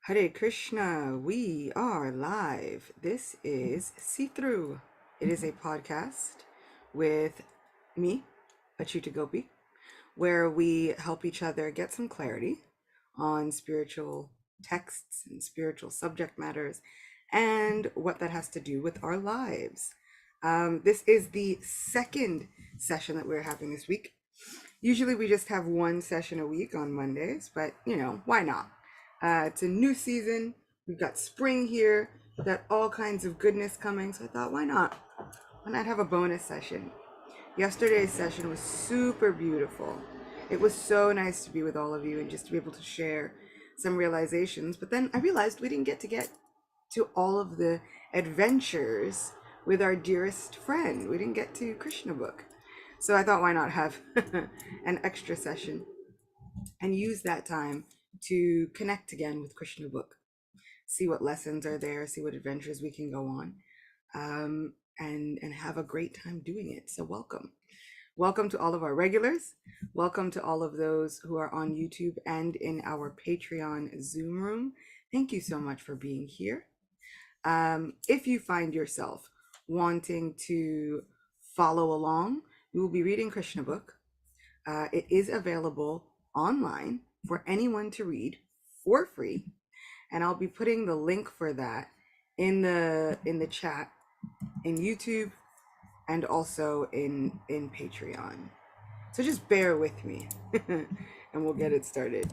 Hare Krishna, we are live. This is See Through. It is a podcast with me, Achyuta Gopi, where we help each other get some clarity on spiritual texts and spiritual subject matters and what that has to do with our lives. This is the second session that we're having this week. Usually we just have one session a week on Mondays, but why not? It's a new season. We've got spring here. We've got all kinds of goodness coming. So I thought, why not? Why not have a bonus session? Yesterday's session was super beautiful. It was so nice to be with all of you and just to be able to share some realizations. But then I realized we didn't get to all of the adventures with our dearest friend. We didn't get to Krishna book. So I thought, why not have an extra session and use that time to connect again with Krishna book, see what lessons are there, see what adventures we can go on, and have a great time doing it. So welcome to all of our regulars. Welcome to all of those who are on YouTube and in our Patreon Zoom room. Thank you so much for being here. If you find yourself wanting to follow along, we will be reading Krishna book. It is available online for anyone to read for free, and I'll be putting the link for that in the chat in YouTube and also in Patreon. So just bear with me and we'll get it started.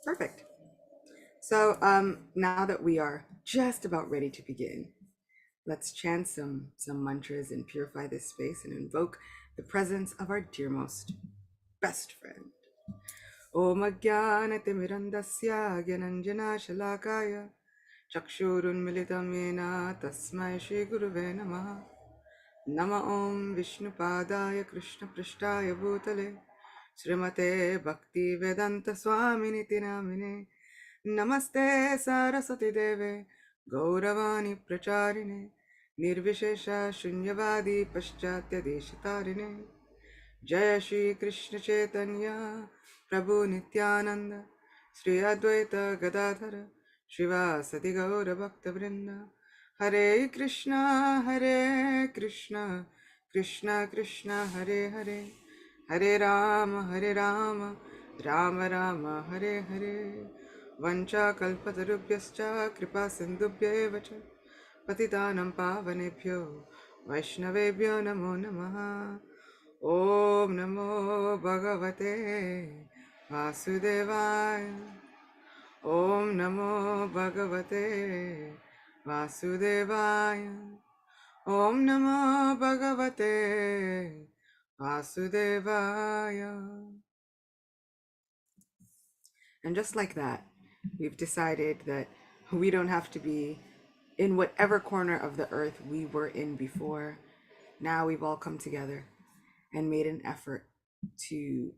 Perfect. So now that we are just about ready to begin, let's chant some mantras and purify this space and invoke the presence of our dearmost best friend. Om Ajnanatimirandasya Gyananjana Shalakaya Chakshurunmilitam Yena Tasmai Shri Guruve Namaha. Nama Om Vishnupadaya Krishna Prishtaya Bhutale Srimate Bhakti Vedanta Swaminiti Namine Namaste Saraswati Deve Gauravani Pracharine Nirvishesha Shunyavadi Paschatya Deshatarine Jaya Shri Krishna Chaitanya Prabhu Nityananda Sri Advaita Gadadhara Shivasati Gaura Bhakta Vrinda Hare Krishna Krishna Krishna Hare Hare Hare Rama Rama Rama Hare Hare Vancha kalpatarubhyascha kripa sindhubhya eva cha patitanam pavanebhyo vaishnavebhyo namo namaha. Om Namo Bhagavate Vasudevaya. Om Namo Bhagavate Vasudevaya. Om Namo Bhagavate Vasudevaya. And just like that, we've decided that we don't have to be in whatever corner of the earth we were in before. Now we've all come together and made an effort to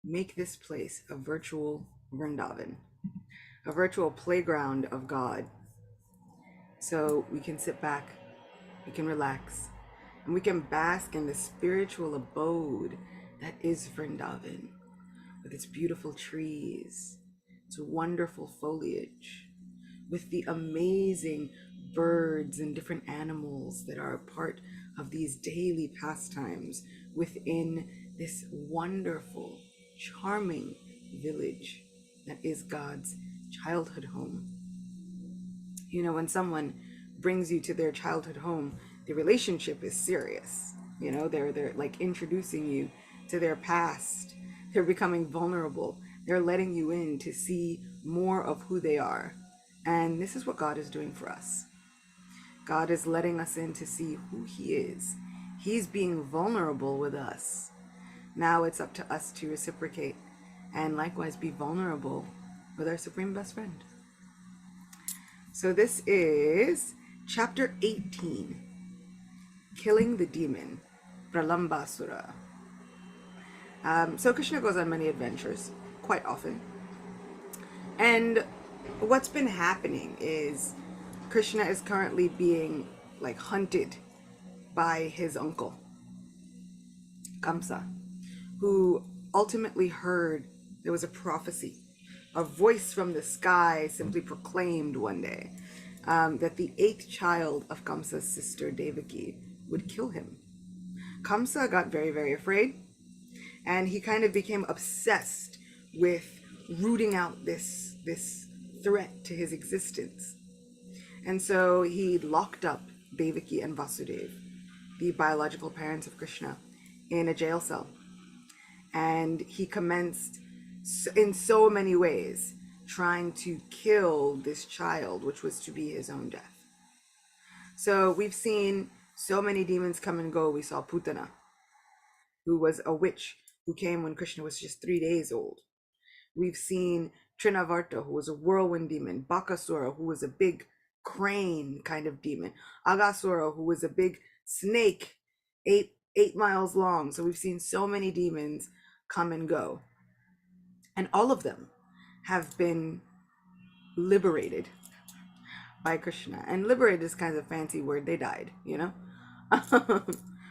make this place a virtual Vrindavan, a virtual playground of God. So we can sit back, we can relax, and we can bask in the spiritual abode that is Vrindavan, with its beautiful trees, its wonderful foliage, with the amazing birds and different animals that are a part of these daily pastimes within this wonderful, charming village that is God's childhood home. You know, when someone brings you to their childhood home, the relationship is serious. You know, they're like introducing you to their past. They're becoming vulnerable. They're letting you in to see more of who they are. And this is what God is doing for us. God is letting us in to see who He is. He's being vulnerable with us. Now it's up to us to reciprocate and likewise be vulnerable with our Supreme Best Friend. So this is chapter 18, Killing the Demon, Pralambasura. So Krishna goes on many adventures, quite often. And what's been happening is Krishna is currently being like hunted by his uncle. Kamsa, who ultimately heard there was a prophecy. A voice from the sky simply proclaimed one day that the eighth child of Kamsa's sister Devaki would kill him. Kamsa got very, very afraid, and he kind of became obsessed with rooting out this threat to his existence. And so he locked up Devaki and Vasudev, the biological parents of Krishna, in a jail cell. And he commenced in so many ways trying to kill this child, which was to be his own death. So we've seen so many demons come and go. We saw Putana, who was a witch who came when Krishna was just 3 days old. We've seen Trinavarta, who was a whirlwind demon, Bakasura, who was a big crane kind of demon, Agasura, who was a big snake, eight miles long. So we've seen so many demons come and go. And all of them have been liberated by Krishna. And liberated is kind of a fancy word. They died, you know?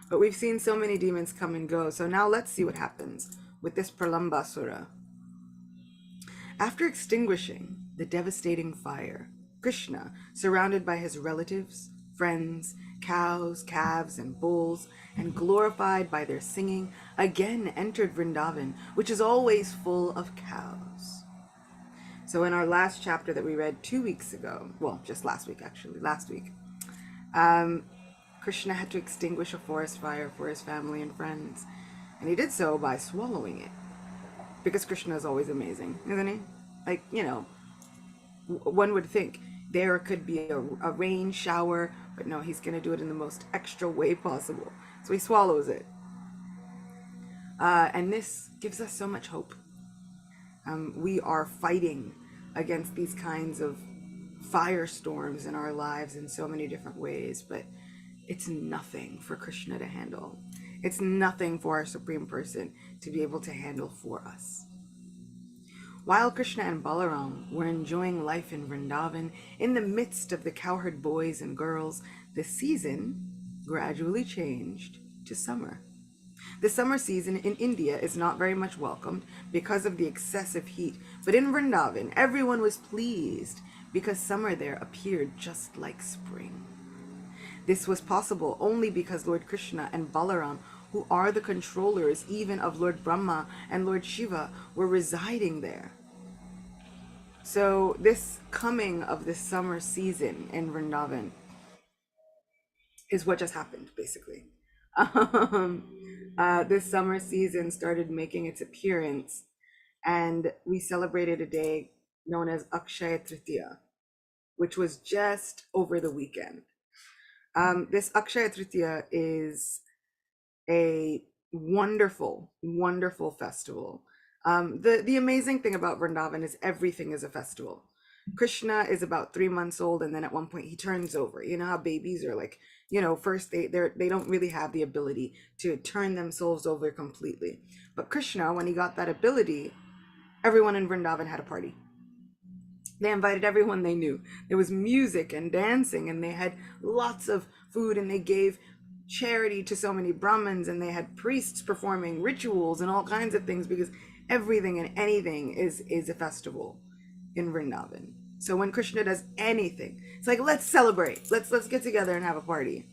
But we've seen so many demons come and go. So now let's see what happens with this Pralambasura. After extinguishing the devastating fire, Krishna, surrounded by his relatives, friends, cows, calves, and bulls, and glorified by their singing, again entered Vrindavan, which is always full of cows. So in our last chapter that we read 2 weeks ago, well, just last week actually, Krishna had to extinguish a forest fire for his family and friends, and he did so by swallowing it. Because Krishna is always amazing, isn't he? Like, you know, one would think there could be a rain shower, but no, he's going to do it in the most extra way possible. So he swallows it. And this gives us so much hope. We are fighting against these kinds of firestorms in our lives in so many different ways, but it's nothing for Krishna to handle. It's nothing for our Supreme Person to be able to handle for us. While Krishna and Balaram were enjoying life in Vrindavan, in the midst of the cowherd boys and girls, the season gradually changed to summer. The summer season in India is not very much welcomed because of the excessive heat, but in Vrindavan, everyone was pleased because summer there appeared just like spring. This was possible only because Lord Krishna and Balaram, who are the controllers even of Lord Brahma and Lord Shiva, were residing there. So this coming of this summer season in Vrindavan is what just happened, basically. This summer season started making its appearance, and we celebrated a day known as Akshaya Tritiya, which was just over the weekend. This Akshaya Tritiya is a wonderful, wonderful festival. The amazing thing about Vrindavan is everything is a festival. Krishna is about 3 months old, and then at one point he turns over. You know how babies are like, you know, first they don't really have the ability to turn themselves over completely. But Krishna, when he got that ability, everyone in Vrindavan had a party. They invited everyone they knew. There was music and dancing, and they had lots of food, and they gave charity to so many Brahmins, and they had priests performing rituals and all kinds of things, because everything and anything is a festival in Vrindavan. So when Krishna does anything, it's like, let's celebrate, let's get together and have a party.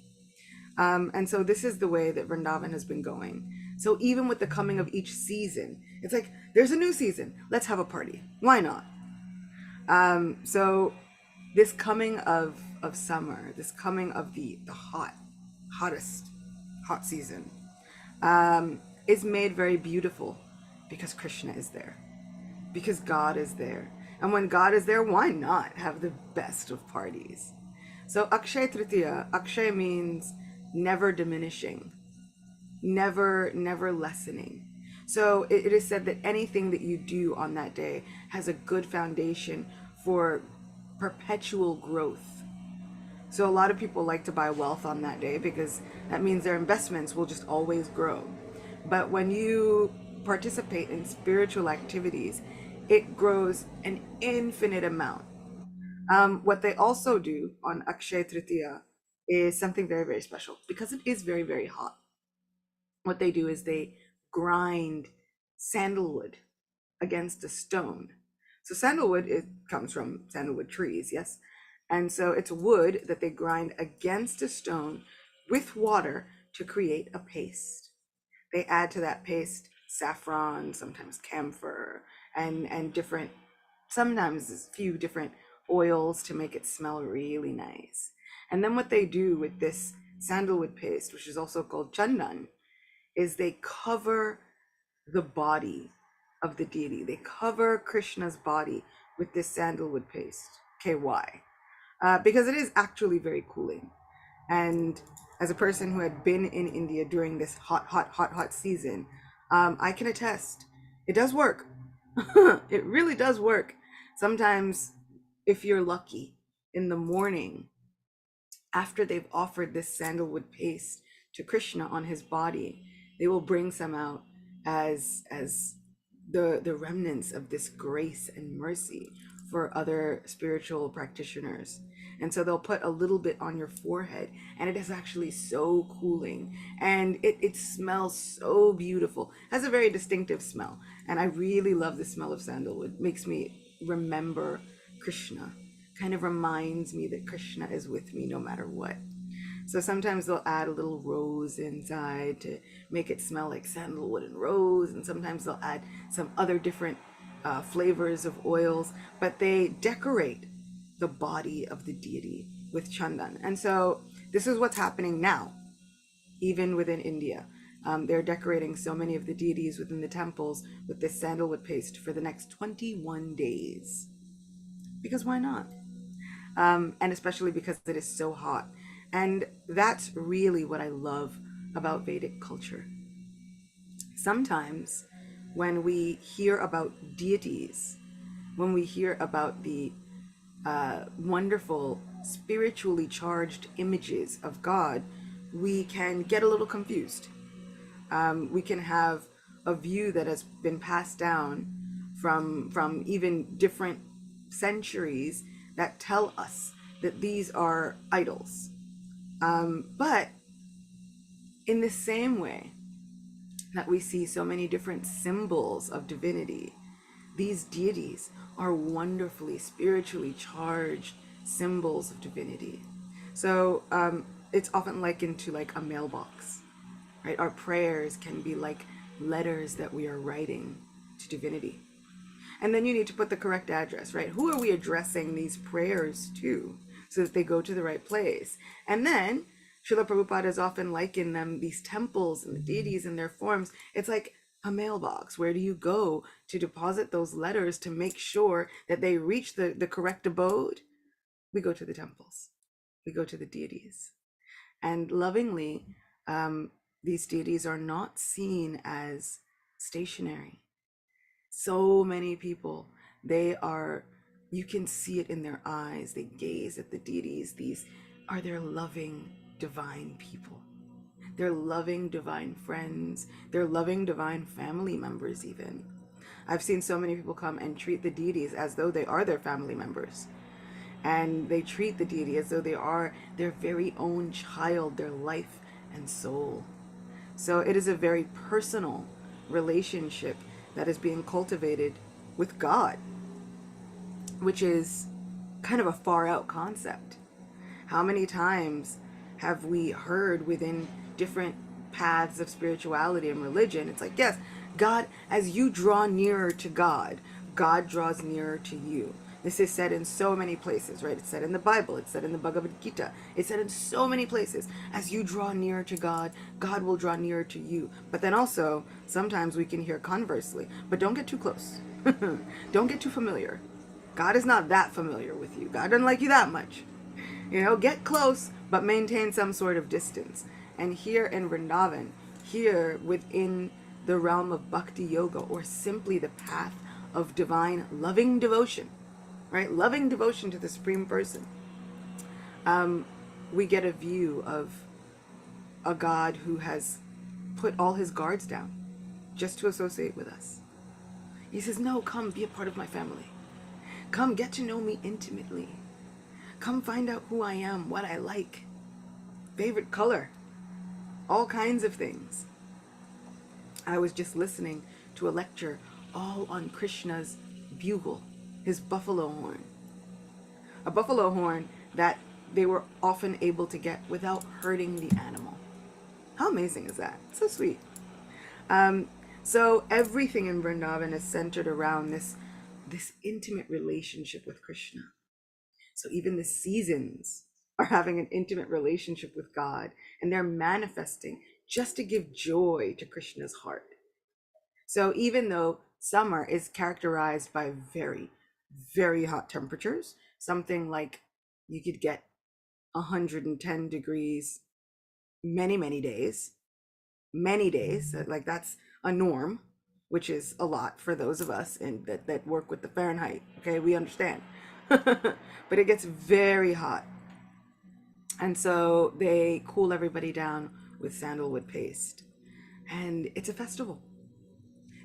And so this is the way that Vrindavan has been going. So even with the coming of each season, it's like, there's a new season, let's have a party. Why not? So this coming of summer, this coming of the hottest hot season, is made very beautiful because Krishna is there, because God is there. And when God is there, why not have the best of parties? So Akshaya Tritiya, Akshaya means never diminishing, never lessening. So it is said that anything that you do on that day has a good foundation for perpetual growth. So a lot of people like to buy wealth on that day because that means their investments will just always grow. But when you participate in spiritual activities, it grows an infinite amount. What they also do on Akshaya Tritiya is something very, very special because it is very, very hot. what they do is they grind sandalwood against a stone. So sandalwood, it comes from sandalwood trees, yes? And so it's wood that they grind against a stone with water to create a paste. They add to that paste saffron, sometimes camphor, and different, sometimes a few different oils to make it smell really nice. And then what they do with this sandalwood paste, which is also called Chandan, is they cover the body of the deity. They cover Krishna's body with this sandalwood paste. Okay, why? Because it is actually very cooling. And as a person who had been in India during this hot season, I can attest it does work. It really does work. Sometimes, if you're lucky, in the morning, after they've offered this sandalwood paste to Krishna on his body, they will bring some out as the remnants of this grace and mercy for other spiritual practitioners. And so they'll put a little bit on your forehead, and it is actually so cooling, and it smells so beautiful. It has a very distinctive smell, and I really love the smell of sandalwood. It makes me remember Krishna, kind of reminds me that Krishna is with me no matter what. So sometimes they'll add a little rose inside to make it smell like sandalwood and rose, and sometimes they'll add some other different flavors of oils, but they decorate the body of the deity with chandan. And so this is what's happening now, even within India. They're decorating so many of the deities within the temples with this sandalwood paste for the next 21 days. Because why not? And especially because it is so hot. And that's really what I love about Vedic culture. Sometimes when we hear about deities, when we hear about the wonderful spiritually charged images of God, we can get a little confused. We can have a view that has been passed down from even different centuries that tell us that these are idols. But in the same way that we see so many different symbols of divinity, these deities are wonderfully spiritually charged symbols of divinity. So it's often likened to like a mailbox, right? Our prayers can be like letters that we are writing to divinity. And then you need to put the correct address, right? Who are we addressing these prayers to so that they go to the right place? And then Srila Prabhupada has often likened them, these temples and the deities and their forms. It's like a mailbox. Where do you go to deposit those letters to make sure that they reach the correct abode? We go to the temples. We go to the deities. And lovingly, these deities are not seen as stationary. So many people, you can see it in their eyes. They gaze at the deities. These are their loving, divine people. They're loving, divine friends. They're loving, divine family members even. I've seen so many people come and treat the deities as though they are their family members. And they treat the deity as though they are their very own child, their life and soul. So it is a very personal relationship that is being cultivated with God, which is kind of a far out concept. How many times have we heard within different paths of spirituality and religion, it's like, yes, God, as you draw nearer to God, God draws nearer to you. This is said in so many places, right? It's said in the Bible. It's said in the Bhagavad Gita. It's said in so many places. As you draw nearer to God, God will draw nearer to you. But then also, sometimes we can hear conversely. But don't get too close. Don't get too familiar. God is not that familiar with you. God doesn't like you that much. Get close, but maintain some sort of distance. And here in Vrindavan, here within the realm of Bhakti Yoga, or simply the path of divine loving devotion, right? Loving devotion to the Supreme Person. We get a view of a God who has put all his guards down just to associate with us. He says, no, come be a part of my family. Come get to know me intimately. Come find out who I am, what I like, favorite color, all kinds of things. I was just listening to a lecture all on Krishna's bugle, his buffalo horn. A buffalo horn that they were often able to get without hurting the animal. How amazing is that? So sweet. So everything in Vrindavan is centered around this intimate relationship with Krishna. So even the seasons are having an intimate relationship with God, and they're manifesting just to give joy to Krishna's heart. So even though summer is characterized by very, very hot temperatures, something like you could get 110 degrees many days, like that's a norm, which is a lot for those of us that work with the Fahrenheit. Okay, we understand. But it gets very hot. And so they cool everybody down with sandalwood paste. And it's a festival.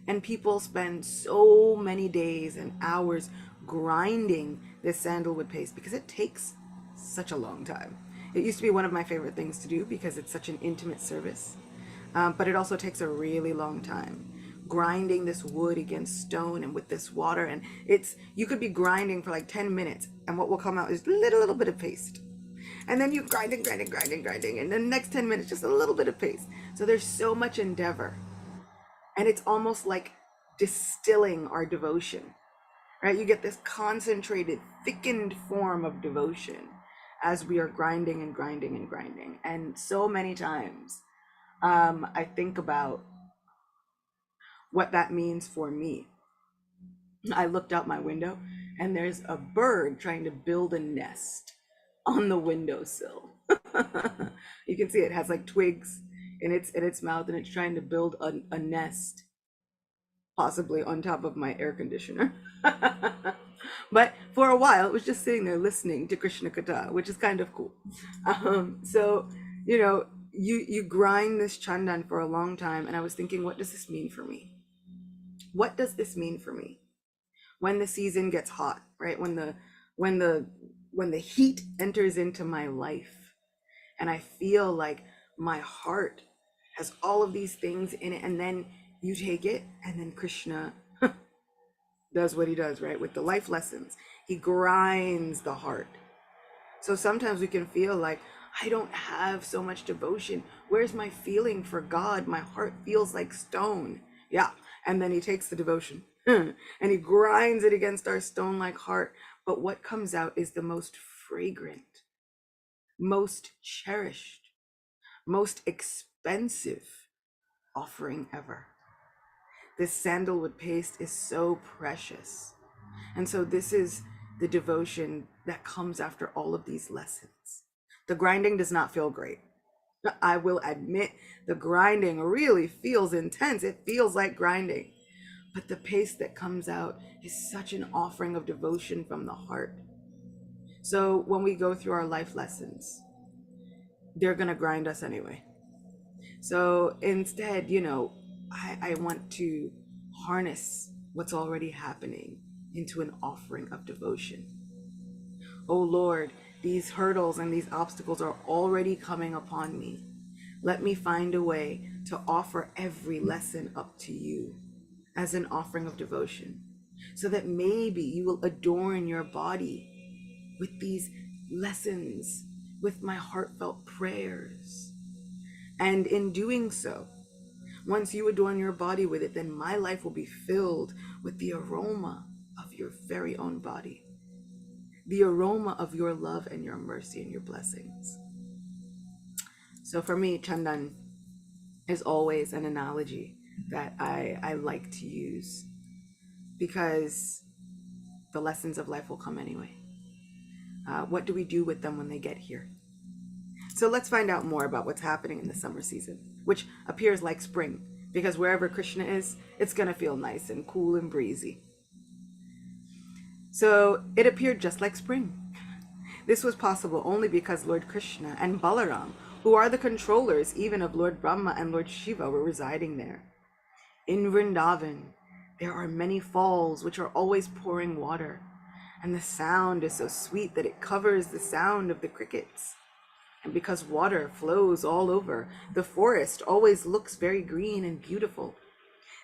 And people spend so many days and hours grinding this sandalwood paste because it takes such a long time. It used to be one of my favorite things to do because it's such an intimate service. But it also takes a really long time. Grinding this wood against stone and with this water. And you could be grinding for like 10 minutes and what will come out is little bit of paste. And then you grinding. And then the next 10 minutes, just a little bit of paste. So there's so much endeavor. And it's almost like distilling our devotion, right? You get this concentrated, thickened form of devotion as we are grinding. And so many times, I think about what that means for me. I looked out my window and there's a bird trying to build a nest on the windowsill. You can see it has like twigs in its mouth and it's trying to build a nest, possibly on top of my air conditioner. But for a while it was just sitting there listening to Krishna Katha, which is kind of cool. So you grind this Chandan for a long time, and I was thinking, what does this mean for me? What does this mean for me when the season gets hot, right? When the heat enters into my life and I feel like my heart has all of these things in it, and then you take it and then Krishna does what he does, right? With the life lessons, he grinds the heart. So sometimes we can feel like, I don't have so much devotion. Where's my feeling for God? My heart feels like stone. Yeah. And then he takes the devotion and he grinds it against our stone-like heart. But what comes out is the most fragrant, most cherished, most expensive offering ever. This sandalwood paste is so precious. And so this is the devotion that comes after all of these lessons. The grinding does not feel great. I will admit the grinding really feels intense. It feels like grinding. But the paste that comes out is such an offering of devotion from the heart. So when we go through our life lessons, they're going to grind us anyway. So instead, I want to harness what's already happening into an offering of devotion. Oh Lord, these hurdles and these obstacles are already coming upon me. Let me find a way to offer every lesson up to you as an offering of devotion, so that maybe you will adorn your body with these lessons, with my heartfelt prayers. And in doing so, once you adorn your body with it, then my life will be filled with the aroma of your very own body, the aroma of your love and your mercy and your blessings. So for me, Chandan is always an analogy that I like to use, because the lessons of life will come anyway. What do we do with them when they get here? So let's find out more about what's happening in the summer season, which appears like spring, because wherever Krishna is, it's going to feel nice and cool and breezy. So it appeared just like spring. This was possible only because Lord Krishna and Balaram, who are the controllers even of Lord Brahma and Lord Shiva, were residing there. In Vrindavan, there are many falls which are always pouring water, and the sound is so sweet that it covers the sound of the crickets. And because water flows all over, the forest always looks very green and beautiful,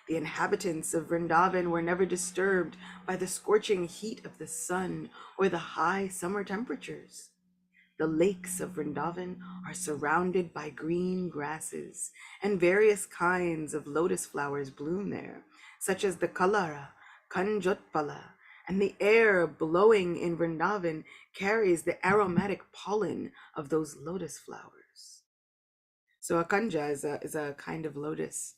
The inhabitants of Vrindavan were never disturbed by the scorching heat of the sun or the high summer temperatures. The lakes of Vrindavan are surrounded by green grasses, and various kinds of lotus flowers bloom there, such as the Kalara, Kanjotpala, and the air blowing in Vrindavan carries the aromatic pollen of those lotus flowers. So a kanja is a kind of lotus.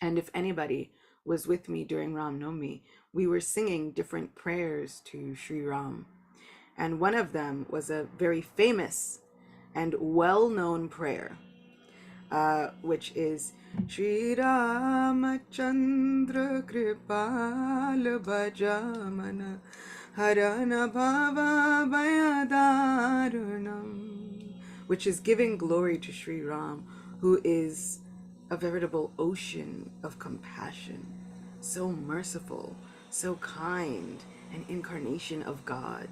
And if anybody was with me during Ram Navami, we were singing different prayers to Sri Ram. And one of them was a very famous and well-known prayer, which is Shri Ramachandra Kripal Bhajamana Harana Bhava Bhayadarunam, which is giving glory to Sri Ram, who is a veritable ocean of compassion, so merciful, so kind, an incarnation of God.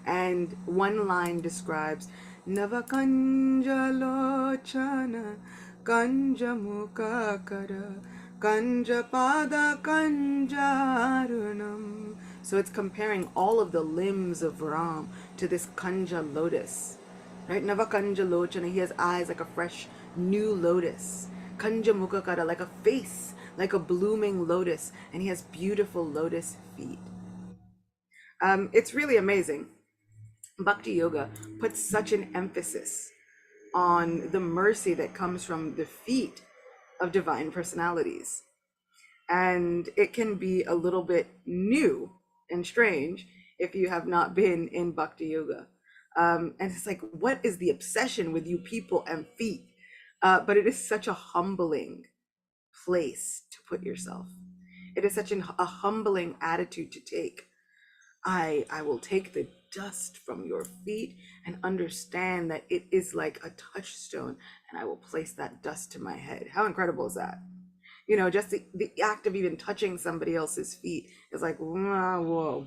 And one line describes Navakanja Lochana Kanja Mukakara Kanja Pada Kanjarunam. So it's comparing all of the limbs of Ram to this Kanja lotus. Right? Navakanja Lochana, he has eyes like a fresh new lotus. Kanja Mukakara, like a face, like a blooming lotus, and he has beautiful lotus feet. It's really amazing. Bhakti Yoga puts such an emphasis on the mercy that comes from the feet of divine personalities. And it can be a little bit new and strange if you have not been in Bhakti Yoga. And it's like, what is the obsession with you people and feet? But it is such a humbling place to put yourself. It is such a humbling attitude to take. I will take the dust from your feet and understand that it is like a touchstone, and I will place that dust to my head. How incredible is that? You know, just the act of even touching somebody else's feet is like, whoa.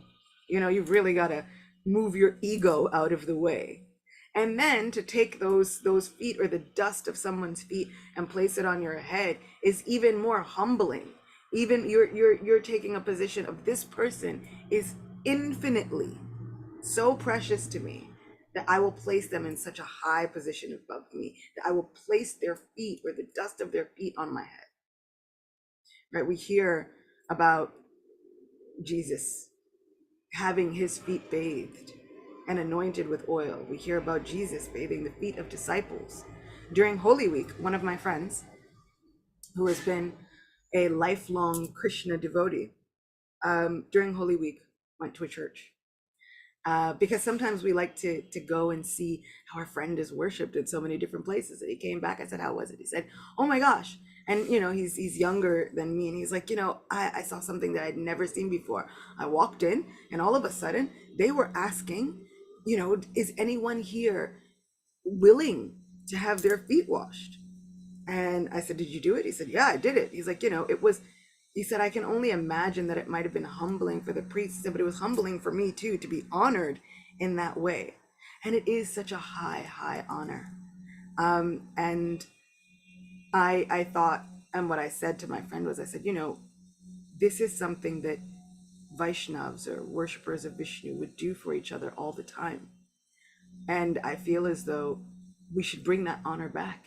You know, you've really got to move your ego out of the way. And then to take those feet or the dust of someone's feet and place it on your head is even more humbling. Even you're taking a position of, this person is infinitely so precious to me that I will place them in such a high position above me, that I will place their feet or the dust of their feet on my head. Right? We hear about Jesus having his feet bathed and anointed with oil. We hear about Jesus bathing the feet of disciples. During Holy Week, one of my friends, who has been a lifelong Krishna devotee, during Holy Week went to a church. Because sometimes we like to go and see how our friend is worshipped in so many different places. And he came back, I said, how was it? He said, oh my gosh. And you know, he's younger than me, and he's like, you know, I saw something that I'd never seen before. I walked in, and all of a sudden they were asking, you know, is anyone here willing to have their feet washed? And I said, did you do it? He said, yeah, I did it. He's like, you know, he said, I can only imagine that it might have been humbling for the priest. He said, but it was humbling for me too, to be honored in that way. And it is such a high honor. And I thought, and what I said to my friend was, I said, you know, this is something that Vaishnavas or worshippers of Vishnu would do for each other all the time. And I feel as though we should bring that honor back.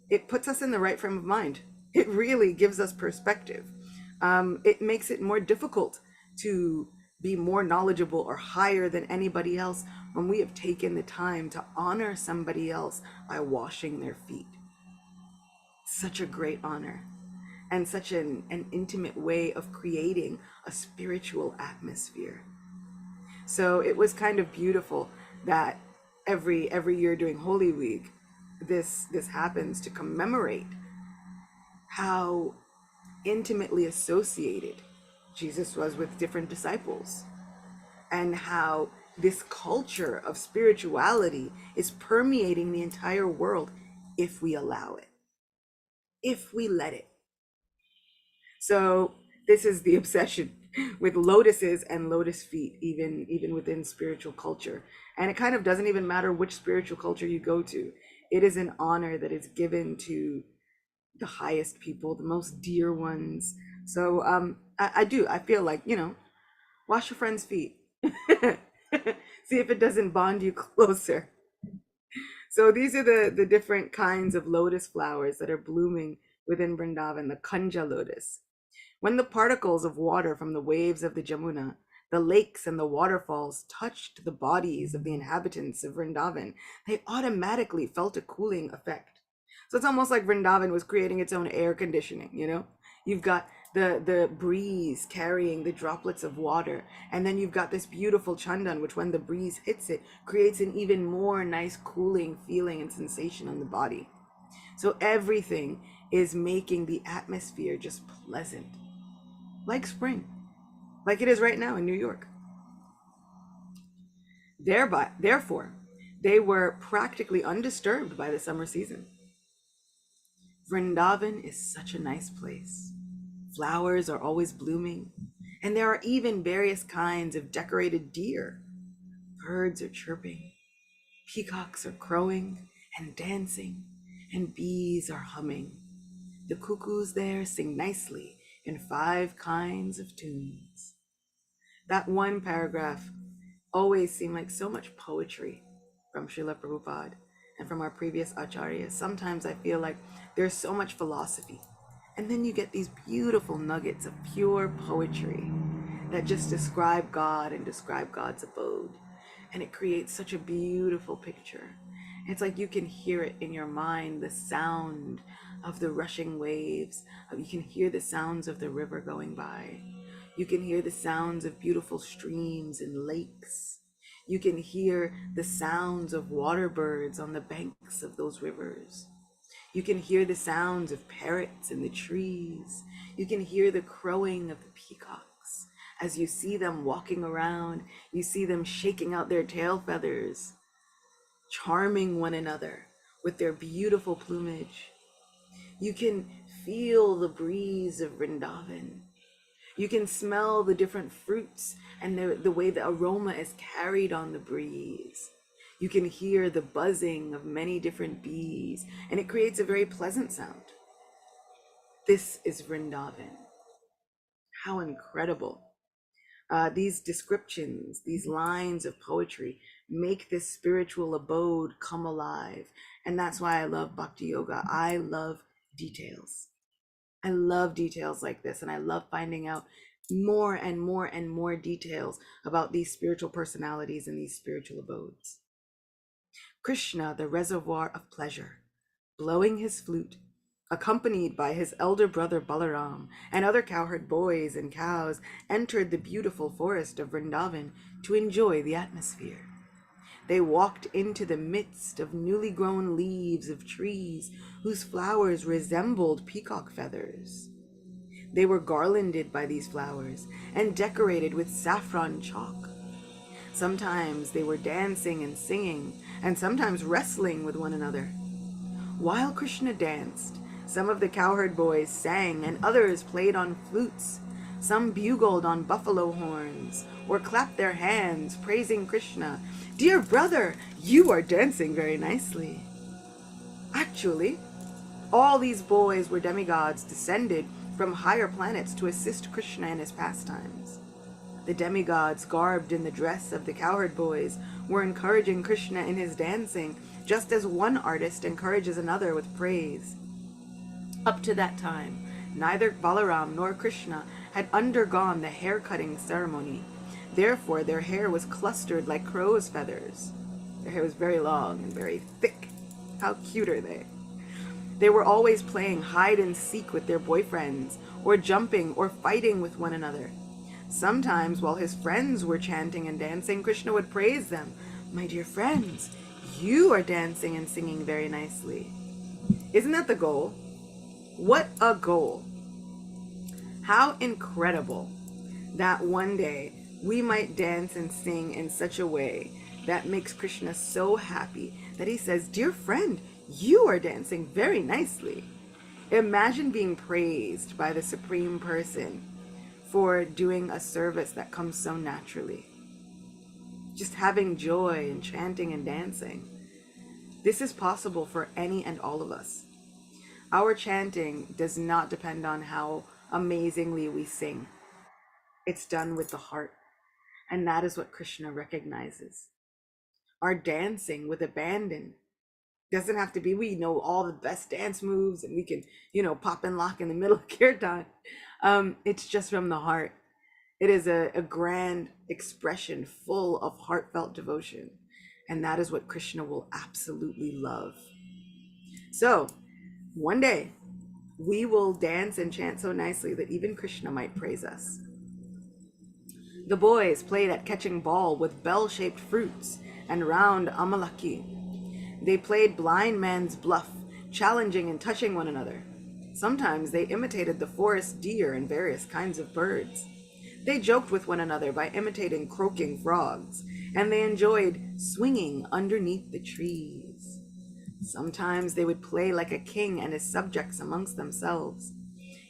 It puts us in the right frame of mind. It really gives us perspective. It makes it more difficult to be more knowledgeable or higher than anybody else when we have taken the time to honor somebody else by washing their feet. Such a great honor, and such an intimate way of creating a spiritual atmosphere. So it was kind of beautiful that every year during Holy Week, this happens to commemorate how intimately associated Jesus was with different disciples, and how this culture of spirituality is permeating the entire world if we allow it, if we let it. So this is the obsession with lotuses and lotus feet, even within spiritual culture. And it kind of doesn't even matter which spiritual culture you go to. It is an honor that is given to the highest people, the most dear ones. So I feel like, wash your friend's feet. See if it doesn't bond you closer. So these are the different kinds of lotus flowers that are blooming within Vrindavan, the Kanja lotus. When the particles of water from the waves of the Jamuna, the lakes and the waterfalls touched the bodies of the inhabitants of Vrindavan, they automatically felt a cooling effect. So it's almost like Vrindavan was creating its own air conditioning. You've got the breeze carrying the droplets of water, and then you've got this beautiful Chandan, which when the breeze hits it, creates an even more nice cooling feeling and sensation on the body. So everything is making the atmosphere just pleasant, like spring, like it is right now in New York. Therefore, they were practically undisturbed by the summer season. Vrindavan is such a nice place. Flowers are always blooming, and there are even various kinds of decorated deer. Birds are chirping, peacocks are crowing and dancing, and bees are humming. The cuckoos there sing nicely in 5 kinds of tunes. That one paragraph always seemed like so much poetry from Srila Prabhupada and from our previous acharyas. Sometimes I feel like there's so much philosophy, and then you get these beautiful nuggets of pure poetry that just describe God and describe God's abode, and it creates such a beautiful picture. It's like you can hear it in your mind, the sound of the rushing waves. You can hear the sounds of the river going by. You can hear the sounds of beautiful streams and lakes. You can hear the sounds of water birds on the banks of those rivers. You can hear the sounds of parrots in the trees. You can hear the crowing of the peacocks. As you see them walking around, you see them shaking out their tail feathers, charming one another with their beautiful plumage. You can feel the breeze of Vrindavan. You can smell the different fruits and the way the aroma is carried on the breeze. You can hear the buzzing of many different bees, and it creates a very pleasant sound. This is Vrindavan. How incredible. These descriptions, these lines of poetry make this spiritual abode come alive. And that's why I love Bhakti Yoga. I love details. I love details like this, and I love finding out more and more and more details about these spiritual personalities and these spiritual abodes. Krishna, the reservoir of pleasure, blowing his flute, accompanied by his elder brother Balaram and other cowherd boys and cows, entered the beautiful forest of Vrindavan to enjoy the atmosphere. They walked into the midst of newly grown leaves of trees whose flowers resembled peacock feathers. They were garlanded by these flowers and decorated with saffron chalk. Sometimes they were dancing and singing, and sometimes wrestling with one another. While Krishna danced, some of the cowherd boys sang and others played on flutes. Some bugled on buffalo horns or clapped their hands, praising Krishna. "Dear brother, you are dancing very nicely." Actually, all these boys were demigods descended from higher planets to assist Krishna in his pastimes. The demigods, garbed in the dress of the cowherd boys, were encouraging Krishna in his dancing, just as one artist encourages another with praise. Up to that time, neither Balaram nor Krishna had undergone the hair-cutting ceremony. Therefore, their hair was clustered like crow's feathers. Their hair was very long and very thick. How cute are they? They were always playing hide and seek with their boyfriends, or jumping or fighting with one another. Sometimes, while his friends were chanting and dancing, Krishna would praise them. "My dear friends, you are dancing and singing very nicely." Isn't that the goal? What a goal. How incredible that one day we might dance and sing in such a way that makes Krishna so happy that he says, "Dear friend, you are dancing very nicely." Imagine being praised by the Supreme Person for doing a service that comes so naturally. Just having joy and chanting and dancing. This is possible for any and all of us. Our chanting does not depend on how amazingly we sing. It's done with the heart. And that is what Krishna recognizes. Our dancing with abandon doesn't have to be, we know all the best dance moves and we can, pop and lock in the middle of kirtan. It's just from the heart. It is a grand expression full of heartfelt devotion. And that is what Krishna will absolutely love. So one day we will dance and chant so nicely that even Krishna might praise us. The boys played at catching ball with bell-shaped fruits and round amalaki. They played blind man's bluff, challenging and touching one another. Sometimes they imitated the forest deer and various kinds of birds. They joked with one another by imitating croaking frogs, and they enjoyed swinging underneath the trees. Sometimes they would play like a king and his subjects amongst themselves.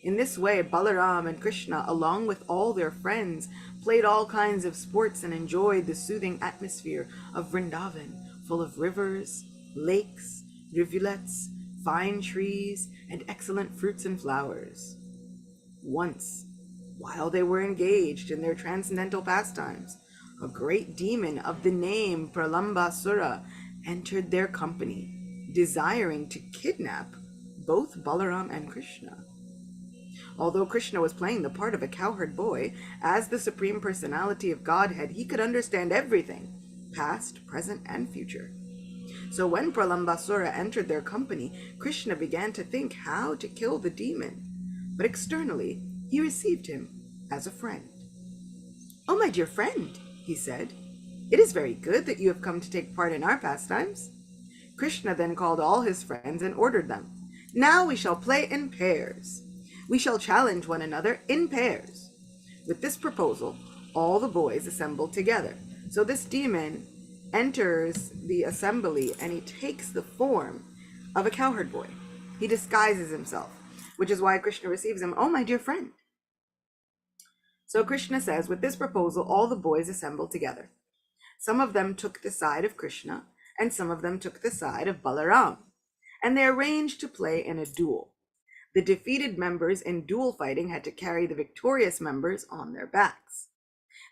In this way, Balaram and Krishna, along with all their friends, played all kinds of sports and enjoyed the soothing atmosphere of Vrindavan, full of rivers, lakes, rivulets, fine trees, and excellent fruits and flowers. Once, while they were engaged in their transcendental pastimes, a great demon of the name Pralamba entered their company, desiring to kidnap both Balaram and Krishna. Although Krishna was playing the part of a cowherd boy, as the Supreme Personality of Godhead, he could understand everything, past, present, and future. So when Pralambasura entered their company, Krishna began to think how to kill the demon. But externally, he received him as a friend. "Oh, my dear friend," he said, "it is very good that you have come to take part in our pastimes." Krishna then called all his friends and ordered them, "Now we shall play in pairs. We shall challenge one another in pairs." With this proposal, all the boys assembled together. So this demon enters the assembly and he takes the form of a cowherd boy. He disguises himself, which is why Krishna receives him, "Oh, my dear friend." So Krishna says, with this proposal, all the boys assembled together. Some of them took the side of Krishna, and some of them took the side of Balaram, and they arranged to play in a duel. The defeated members in duel fighting had to carry the victorious members on their backs.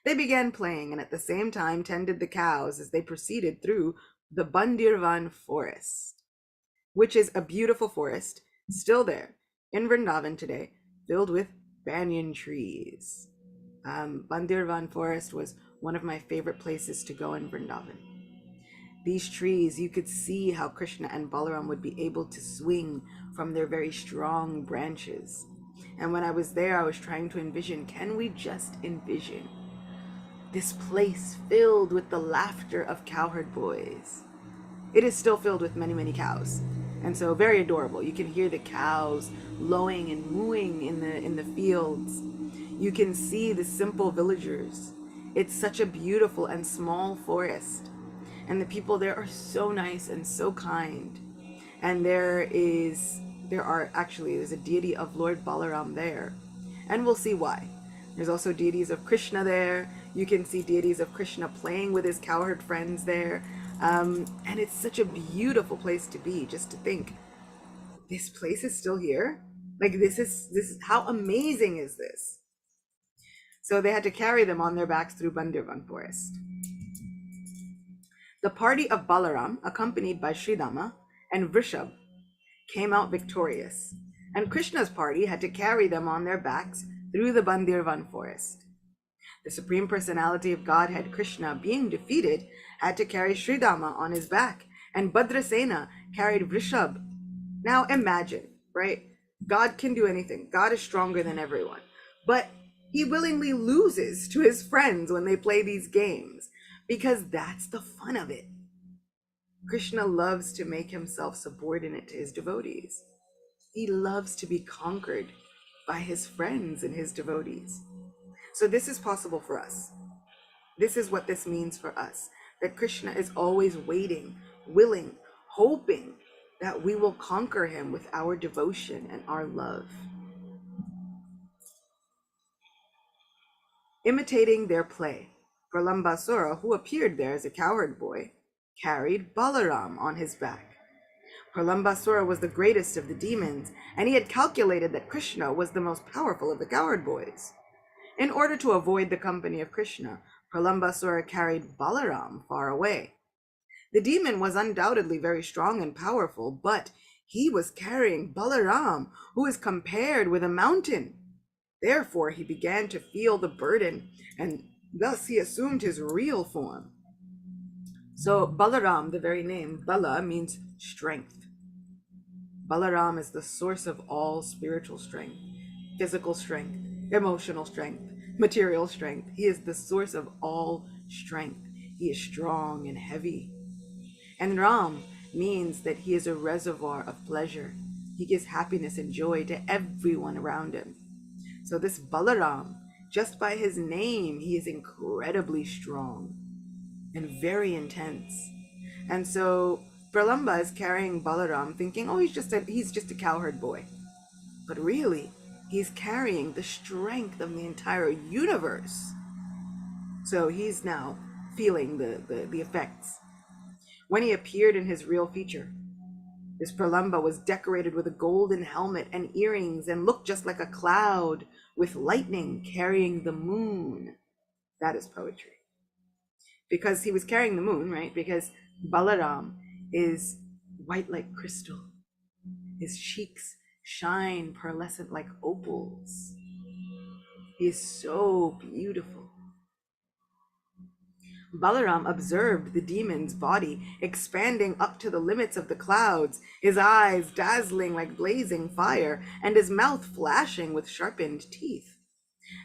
They began playing and at the same time tended the cows as they proceeded through the Bandirvan forest, which is a beautiful forest, still there in Vrindavan today, filled with banyan trees. Bandirvan forest was one of my favorite places to go in Vrindavan. These trees, you could see how Krishna and Balaram would be able to swing from their very strong branches. And when I was there, I was trying to envision, can we just envision this place filled with the laughter of cowherd boys? It is still filled with many, many cows. And so very adorable. You can hear the cows lowing and mooing in the fields. You can see the simple villagers. It's such a beautiful and small forest. And the people there are so nice and so kind. And there's a deity of Lord Balaram there. And we'll see why. There's also deities of Krishna there. You can see deities of Krishna playing with his cowherd friends there. And it's such a beautiful place to be, just to think, this place is still here? Like, this is how amazing is this? So they had to carry them on their backs through Bandirvan forest. The party of Balaram, accompanied by Sridama and Vrishab, came out victorious, and Krishna's party had to carry them on their backs through the Bandirvan forest. The Supreme Personality of Godhead, Krishna, being defeated, had to carry Sridama on his back, and Bhadrasena carried Vrishab. Now imagine, right? God can do anything. God is stronger than everyone. But he willingly loses to his friends when they play these games, because that's the fun of it. Krishna loves to make himself subordinate to his devotees. He loves to be conquered by his friends and his devotees. So this is possible for us. This is what this means for us, that Krishna is always waiting, willing, hoping that we will conquer him with our devotion and our love. Imitating their play, Pralambasura, who appeared there as a cowherd boy, carried Balaram on his back. Pralambasura was the greatest of the demons, and he had calculated that Krishna was the most powerful of the cowherd boys. In order to avoid the company of Krishna, Pralambasura carried Balaram far away. The demon was undoubtedly very strong and powerful, but he was carrying Balaram, who is compared with a mountain. Therefore, he began to feel the burden, and thus he assumed his real form. So, Balaram, the very name, Bala, means strength. Balaram is the source of all spiritual strength, physical strength, emotional strength, material strength. He is the source of all strength. He is strong and heavy. And Ram means that he is a reservoir of pleasure. He gives happiness and joy to everyone around him. So this Balaram, just by his name, he is incredibly strong and very intense. And so Pralamba is carrying Balaram thinking, oh, he's just a cowherd boy. But really, he's carrying the strength of the entire universe. So he's now feeling the effects. When he appeared in his real feature, this Pralamba was decorated with a golden helmet and earrings and looked just like a cloud with lightning carrying the moon. That is poetry. Because he was carrying the moon, right? Because Balaram is white like crystal. His cheeks shine pearlescent like opals. He is so beautiful. Balaram observed the demon's body expanding up to the limits of the clouds, his eyes dazzling like blazing fire, and his mouth flashing with sharpened teeth.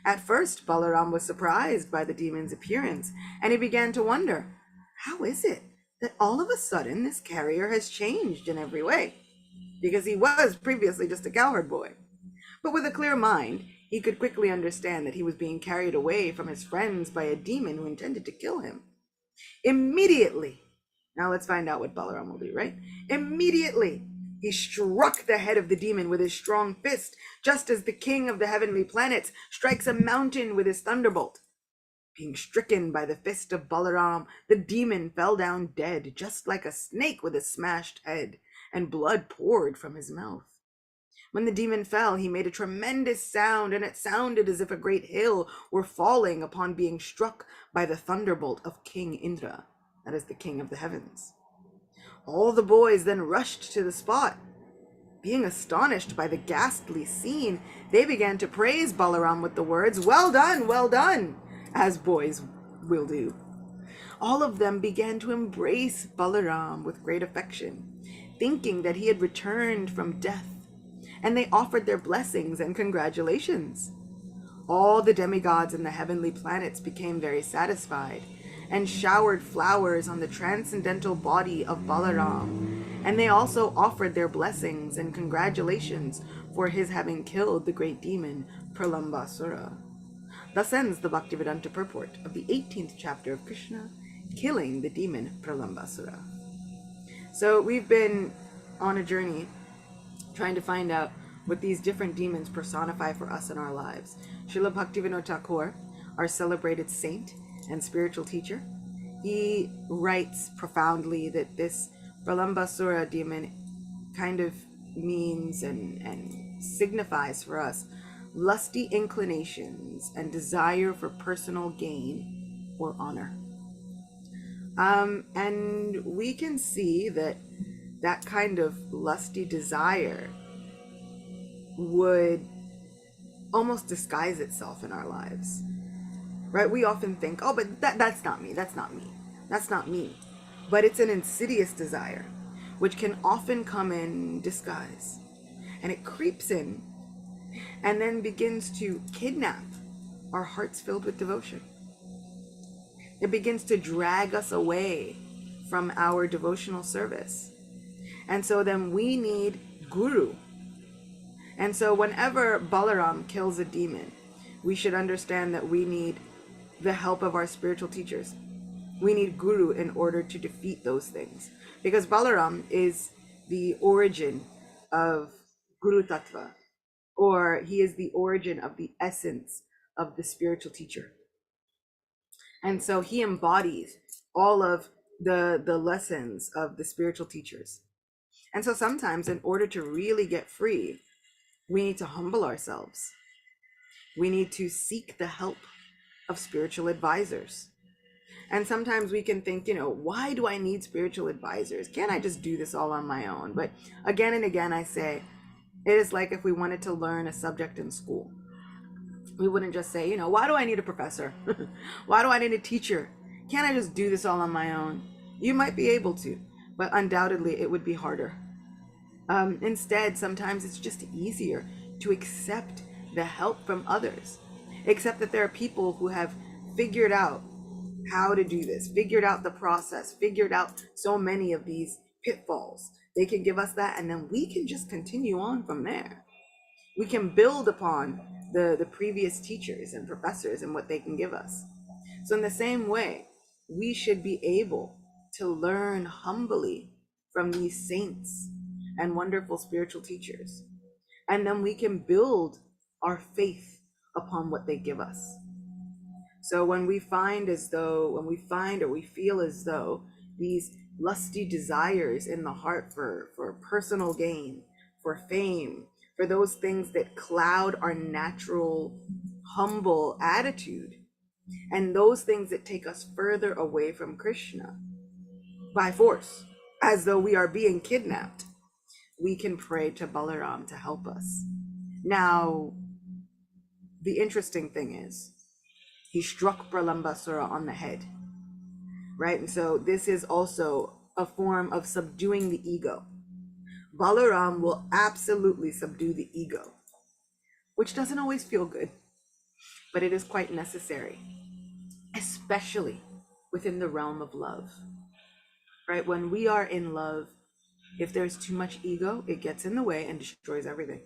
At first, Balaram was surprised by the demon's appearance, and he began to wonder, how is it that all of a sudden this carrier has changed in every way? Because he was previously just a cowherd boy. But with a clear mind, he could quickly understand that he was being carried away from his friends by a demon who intended to kill him. Immediately, now let's find out what Balaram will do, right? Immediately, he struck the head of the demon with his strong fist, just as the king of the heavenly planets strikes a mountain with his thunderbolt. Being stricken by the fist of Balaram, the demon fell down dead, just like a snake with a smashed head, and blood poured from his mouth. When the demon fell, he made a tremendous sound, and it sounded as if a great hill were falling upon being struck by the thunderbolt of King Indra, that is the king of the heavens. All the boys then rushed to the spot. Being astonished by the ghastly scene, they began to praise Balaram with the words, well done, as boys will do. All of them began to embrace Balaram with great affection, thinking that he had returned from death, and they offered their blessings and congratulations. All the demigods in the heavenly planets became very satisfied and showered flowers on the transcendental body of Balaram, and they also offered their blessings and congratulations for his having killed the great demon Pralambasura. Thus ends the Bhaktivedanta purport of the 18th chapter of Krishna, killing the demon Pralambasura. So we've been on a journey trying to find out what these different demons personify for us in our lives. Srila Bhaktivinoda Thakur, our celebrated saint and spiritual teacher, he writes profoundly that this Pralambasura demon kind of means and signifies for us lusty inclinations and desire for personal gain or honor. And we can see that that kind of lusty desire would almost disguise itself in our lives, right? We often think, oh, but that's not me, that's not me, that's not me. But it's an insidious desire, which can often come in disguise. And it creeps in and then begins to kidnap our hearts filled with devotion. It begins to drag us away from our devotional service. And so then we need guru. And so whenever Balaram kills a demon, we should understand that we need the help of our spiritual teachers. We need guru in order to defeat those things. Because Balaram is the origin of Guru Tattva, or he is the origin of the essence of the spiritual teacher. And so he embodies all of the lessons of the spiritual teachers. And so sometimes in order to really get free, we need to humble ourselves. We need to seek the help of spiritual advisors. And sometimes we can think, why do I need spiritual advisors? Can't I just do this all on my own? But again and again, I say, it is like if we wanted to learn a subject in school. We wouldn't just say, why do I need a professor? Why do I need a teacher? Can't I just do this all on my own? You might be able to, but undoubtedly it would be harder. Instead, sometimes it's just easier to accept the help from others. Accept that there are people who have figured out how to do this, figured out the process, figured out so many of these pitfalls. They can give us that, and then we can just continue on from there. We can build upon the previous teachers and professors and what they can give us. So in the same way, we should be able to learn humbly from these saints and wonderful spiritual teachers. And then we can build our faith upon what they give us. So when we find or we feel as though these lusty desires in the heart for personal gain, for fame, for those things that cloud our natural, humble attitude, and those things that take us further away from Krishna by force, as though we are being kidnapped, we can pray to Balaram to help us. Now, the interesting thing is, he struck Pralambasura on the head, right? And so this is also a form of subduing the ego. Balaram will absolutely subdue the ego, which doesn't always feel good, but it is quite necessary, especially within the realm of love, right? When we are in love, if there's too much ego, it gets in the way and destroys everything.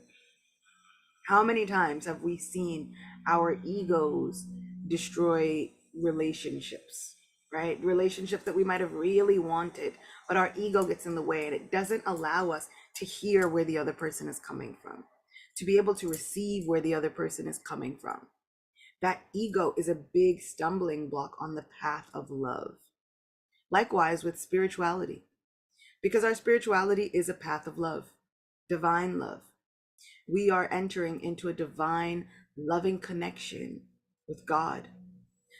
How many times have we seen our egos destroy relationships, right? Relationships that we might have really wanted, but our ego gets in the way and it doesn't allow us to hear where the other person is coming from, to be able to receive where the other person is coming from. That ego is a big stumbling block on the path of love. Likewise with spirituality, because our spirituality is a path of love, divine love. We are entering into a divine, loving connection with God.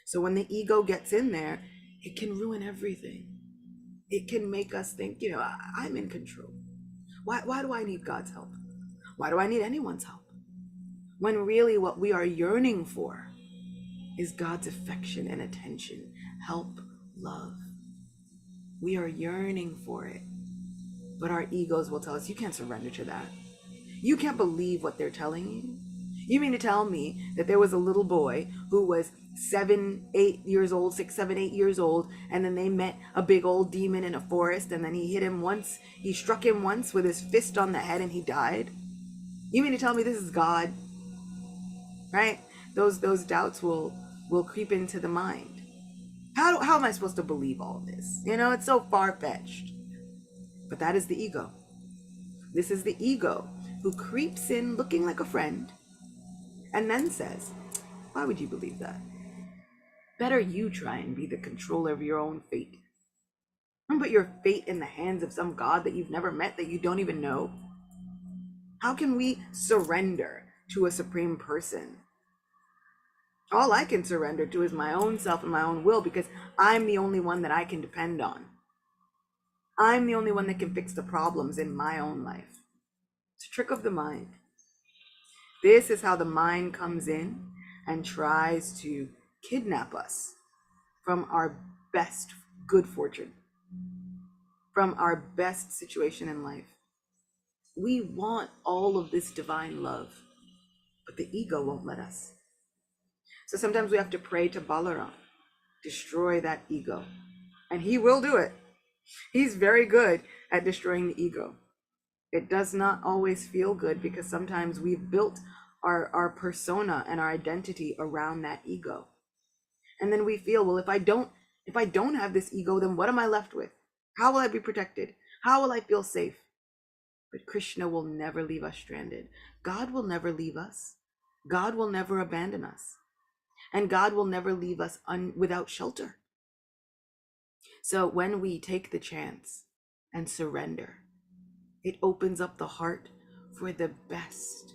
So when the ego gets in there, it can ruin everything. It can make us think, I'm in control. Why do I need God's help? Why do I need anyone's help? When really what we are yearning for is God's affection and attention, help, love. We are yearning for it. But our egos will tell us, you can't surrender to that. You can't believe what they're telling you. You mean to tell me that there was a little boy who was 7, 8 years old, 6, 7, 8 years old, and then they met a big old demon in a forest, and then he struck him once with his fist on the head and he died? You mean to tell me this is God? Right? Those doubts will creep into the mind. How am I supposed to believe all this? It's so far-fetched. But that is the ego. This is the ego who creeps in looking like a friend and then says, why would you believe that? Better you try and be the controller of your own fate. Don't put your fate in the hands of some God that you've never met, that you don't even know. How can we surrender to a supreme person? All I can surrender to is my own self and my own will, because I'm the only one that I can depend on. I'm the only one that can fix the problems in my own life. It's a trick of the mind. This is how the mind comes in and tries to kidnap us from our best good fortune, from our best situation in life. We want all of this divine love, but the ego won't let us. So sometimes we have to pray to Balaram, destroy that ego. And he will do it. He's very good at destroying the ego. It does not always feel good, because sometimes we've built our persona and our identity around that ego. And then we feel, well, if I don't have this ego, then what am I left with? How will I be protected? How will I feel safe? But Krishna will never leave us stranded. God will never leave us. God will never abandon us. And God will never leave us without shelter. So when we take the chance and surrender, It opens up the heart for the best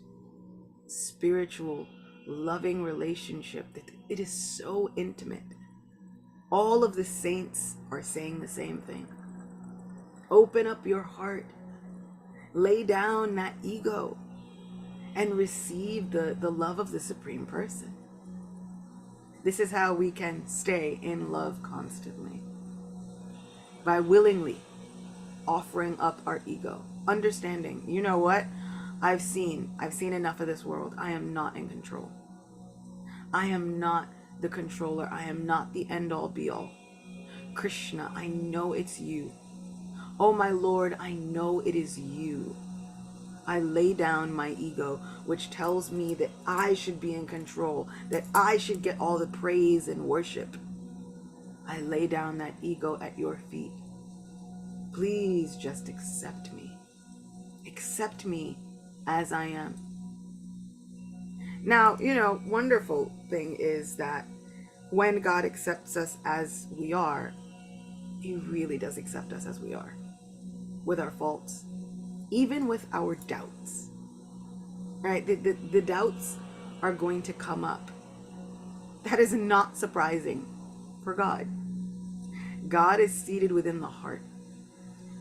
spiritual, loving relationship. That it is so intimate. All of the saints are saying the same thing. Open up your heart. Lay down that ego and receive the love of the Supreme Person. This is how we can stay in love constantly. By willingly offering up our ego. Understanding, you know what? I've seen enough of this world. I am not in control. I am not the controller. I am not the end all be all. Krishna, I know it's you. Oh my Lord, I know it is you. I lay down my ego, which tells me that I should be in control, that I should get all the praise and worship. I lay down that ego at your feet. Please just accept me. Accept me as I am. Now, wonderful thing is that when God accepts us as we are, He really does accept us as we are, with our faults, even with our doubts, right? The doubts are going to come up. That is not surprising for God. God is seated within the heart.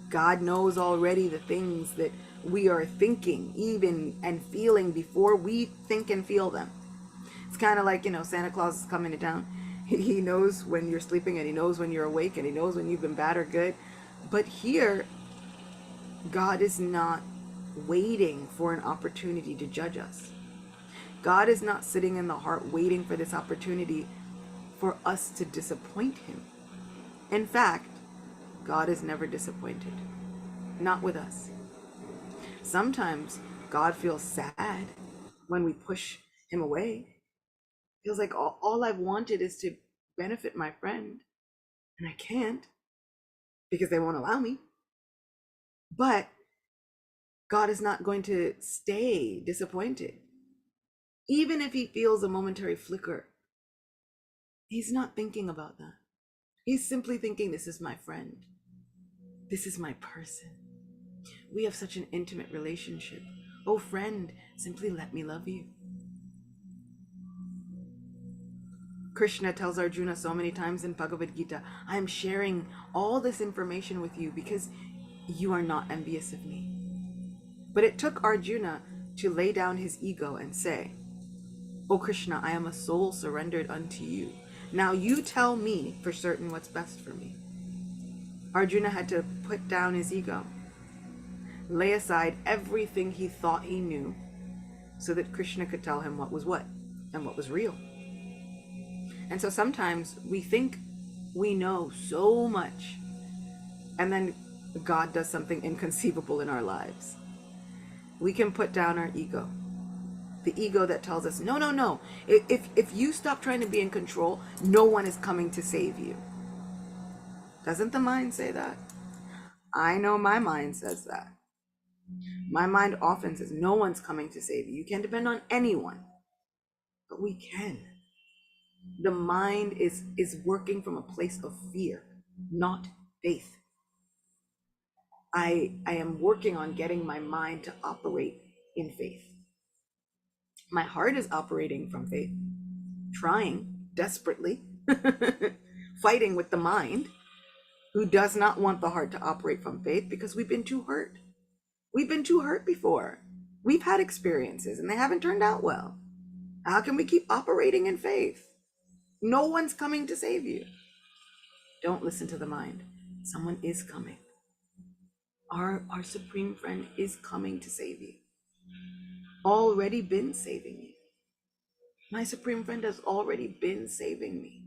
God knows already the things that we are thinking, even and feeling before we think and feel them. It's kind of like, Santa Claus is coming to town. He knows when you're sleeping, and He knows when you're awake, and He knows when you've been bad or good. But here, God is not waiting for an opportunity to judge us. God is not sitting in the heart waiting for this opportunity for us to disappoint Him. In fact, God is never disappointed. Not with us. Sometimes God feels sad when we push Him away. Feels like all I've wanted is to benefit my friend, and I can't because they won't allow me. But God is not going to stay disappointed. Even if He feels a momentary flicker, He's not thinking about that. He's simply thinking, this is my friend. This is my person. We have such an intimate relationship. Oh friend, simply let me love you. Krishna tells Arjuna so many times in Bhagavad Gita, I am sharing all this information with you because you are not envious of me. But it took Arjuna to lay down his ego and say, Oh Krishna, I am a soul surrendered unto you. Now you tell me for certain what's best for me. Arjuna had to put down his ego, lay aside everything he thought he knew, so that Krishna could tell him what was what and what was real. And so sometimes we think we know so much, and then God does something inconceivable in our lives. We can put down our ego. The ego that tells us, no, no, no. If you stop trying to be in control, no one is coming to save you. Doesn't the mind say that? I know my mind says that. My mind often says, no one's coming to save you. You can't depend on anyone. But we can. The mind is working from a place of fear, not faith. I am working on getting my mind to operate in faith. My heart is operating from faith, trying desperately, fighting with the mind, who does not want the heart to operate from faith because we've been too hurt. We've been too hurt before. We've had experiences and they haven't turned out well. How can we keep operating in faith? No one's coming to save you. Don't listen to the mind. Someone is coming. Our Supreme Friend is coming to save you. Already been saving you. My Supreme Friend has already been saving me.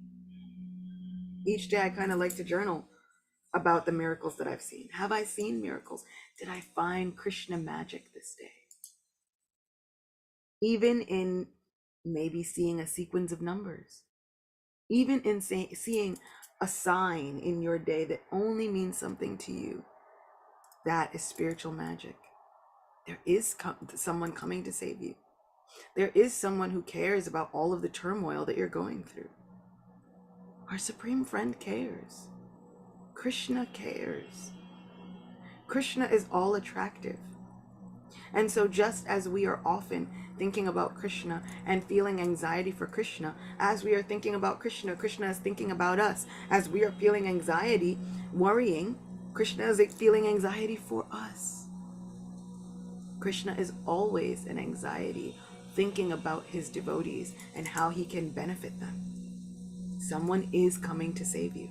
Each day I kind of like to journal about the miracles that I've seen. Have I seen miracles? Did I find Krishna magic this day? Even in maybe seeing a sequence of numbers. Even in seeing a sign in your day that only means something to you. That is spiritual magic. There is someone coming to save you. There is someone who cares about all of the turmoil that you're going through. Our Supreme Friend cares. Krishna cares. Krishna is all attractive. And so just as we are often thinking about Krishna and feeling anxiety for Krishna, as we are thinking about Krishna, Krishna is thinking about us. As we are feeling anxiety, worrying, Krishna is feeling anxiety for us. Krishna is always in anxiety, thinking about his devotees and how he can benefit them. Someone is coming to save you.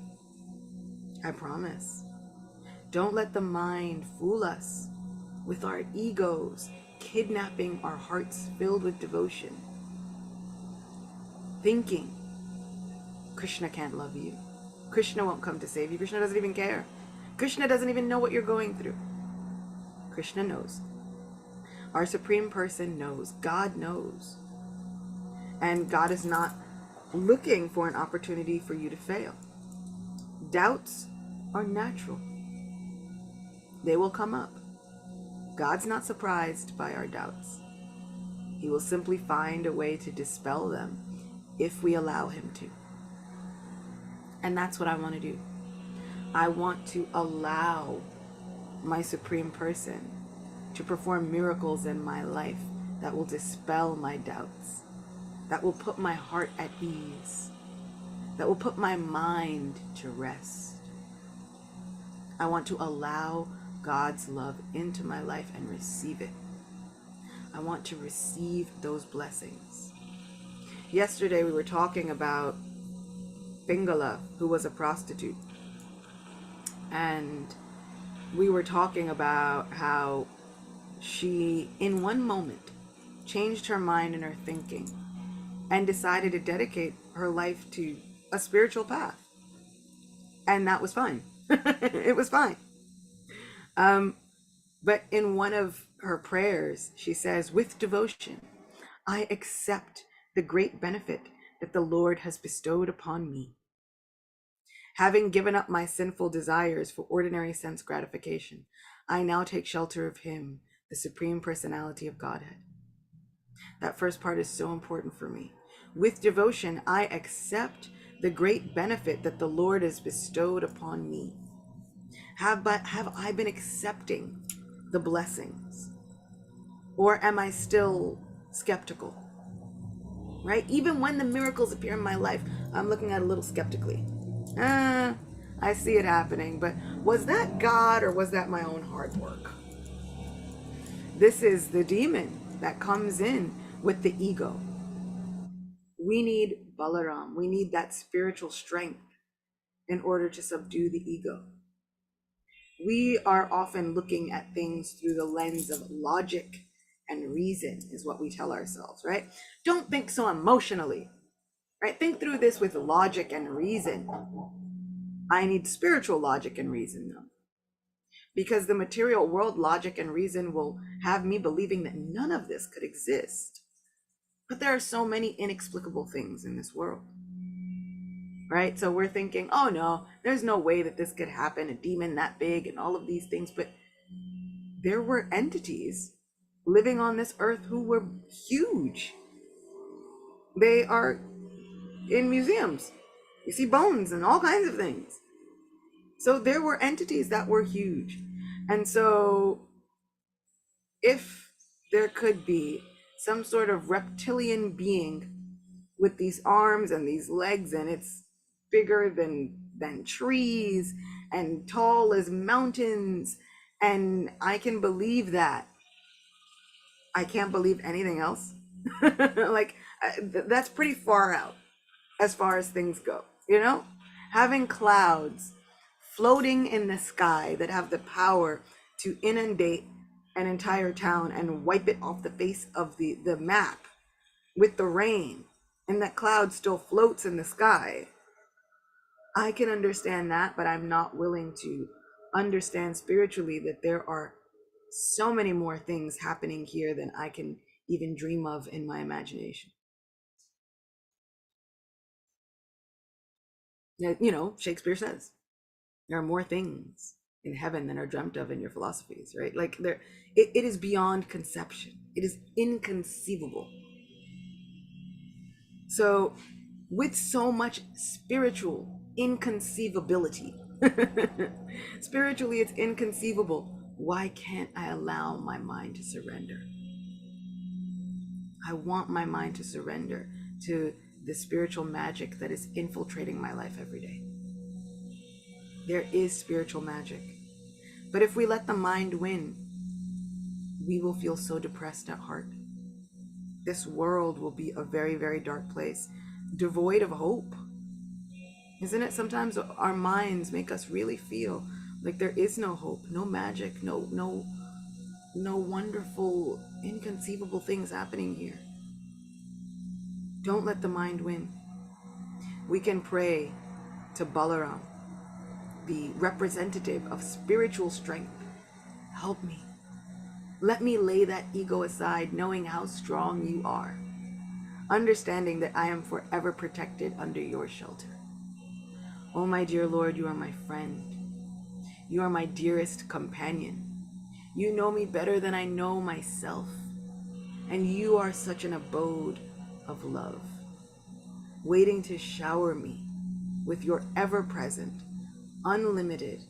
I promise. Don't let the mind fool us with our egos, kidnapping our hearts filled with devotion, thinking Krishna can't love you. Krishna won't come to save you. Krishna doesn't even care. Krishna doesn't even know what you're going through. Krishna knows. Our Supreme Person knows. God knows. And God is not looking for an opportunity for you to fail. Doubts are natural. They will come up. God's not surprised by our doubts. He will simply find a way to dispel them if we allow him to. And that's what I want to do. I want to allow my Supreme Person to perform miracles in my life that will dispel my doubts, that will put my heart at ease, that will put my mind to rest. I want to allow God's love into my life and receive it. I want to receive those blessings. Yesterday we were talking about Pingala, who was a prostitute. And we were talking about how she, in one moment, changed her mind and her thinking and decided to dedicate her life to a spiritual path. And that was fine. It was fine. But in one of her prayers, she says, with devotion, I accept the great benefit that the Lord has bestowed upon me. Having given up my sinful desires for ordinary sense gratification, I now take shelter of him, the Supreme Personality of Godhead. That first part is so important for me. With devotion, I accept the great benefit that the Lord has bestowed upon me. Have I been accepting the blessings? Or am I still skeptical? Right? Even when the miracles appear in my life, I'm looking at it a little skeptically. I see it happening, but was that God or was that my own hard work? This is the demon that comes in with the ego. We need Balaram. We need that spiritual strength in order to subdue the ego. We are often looking at things through the lens of logic and reason, is what we tell ourselves, right? Don't think so emotionally, right? Think through this with logic and reason. I need spiritual logic and reason, though, because the material world logic and reason will have me believing that none of this could exist. But there are so many inexplicable things in this world, right? So we're thinking, oh no, there's no way that this could happen, a demon that big and all of these things. But there were entities living on this earth who were huge. They are in museums. You see bones and all kinds of things. So there were entities that were huge. And so if there could be some sort of reptilian being with these arms and these legs, and it's bigger than trees and tall as mountains, and I can believe that, I can't believe anything else. Like that's pretty far out as far as things go, you know? Having clouds floating in the sky that have the power to inundate an entire town and wipe it off the face of the map with the rain, and that cloud still floats in the sky. I can understand that, but I'm not willing to understand spiritually that there are so many more things happening here than I can even dream of in my imagination. You know, Shakespeare says there are more things in heaven than are dreamt of in your philosophies, right? Like it is beyond conception. It is inconceivable. So with so much spiritual inconceivability, spiritually it's inconceivable. Why can't I allow my mind to surrender? I want my mind to surrender to the spiritual magic that is infiltrating my life every day. There is spiritual magic. But if we let the mind win, we will feel so depressed at heart. This world will be a very, very dark place, devoid of hope. Isn't it? Sometimes our minds make us really feel like there is no hope, no magic, no wonderful, inconceivable things happening here. Don't let the mind win. We can pray to Balaram, the representative of spiritual strength. Help me. Let me lay that ego aside, knowing how strong you are, understanding that I am forever protected under your shelter. Oh, my dear Lord, you are my friend. You are my dearest companion. You know me better than I know myself. And you are such an abode of love, waiting to shower me with your ever-present, unlimited,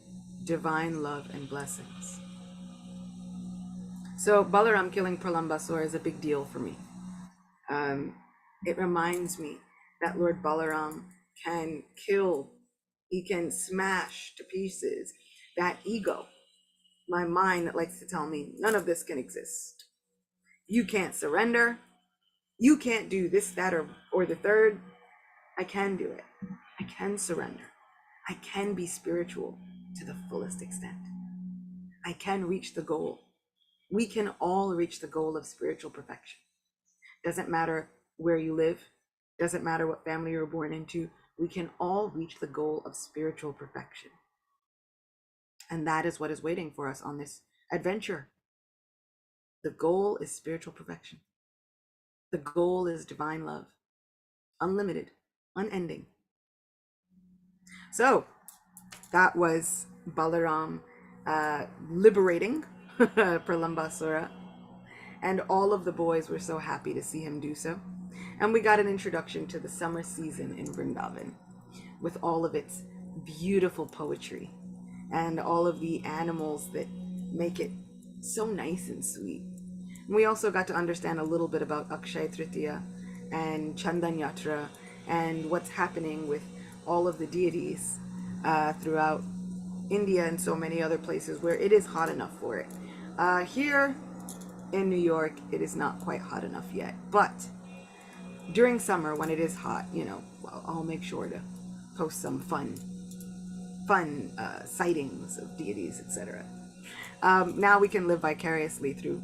divine love and blessings. So Balaram killing Pralambasura is a big deal for me. It reminds me that Lord Balaram can kill, he can smash to pieces that ego, my mind that likes to tell me none of this can exist. You can't surrender. You can't do this, that, or the third. I can do it. I can surrender. I can be spiritual to the fullest extent. I can reach the goal. We can all reach the goal of spiritual perfection. Doesn't matter where you live. Doesn't matter what family you're born into. We can all reach the goal of spiritual perfection. And that is what is waiting for us on this adventure. The goal is spiritual perfection. The goal is divine love, unlimited, unending. So that was Balaram liberating Pralambasura, and all of the boys were so happy to see him do so. And we got an introduction to the summer season in Vrindavan with all of its beautiful poetry and all of the animals that make it so nice and sweet. And we also got to understand a little bit about Akshaya Tritiya and Chandan Yatra and what's happening with all of the deities throughout India and so many other places where it is hot enough for it. Here in New York, it is not quite hot enough yet, but during summer when it is hot, I'll make sure to post some fun sightings of deities, etc. Now we can live vicariously through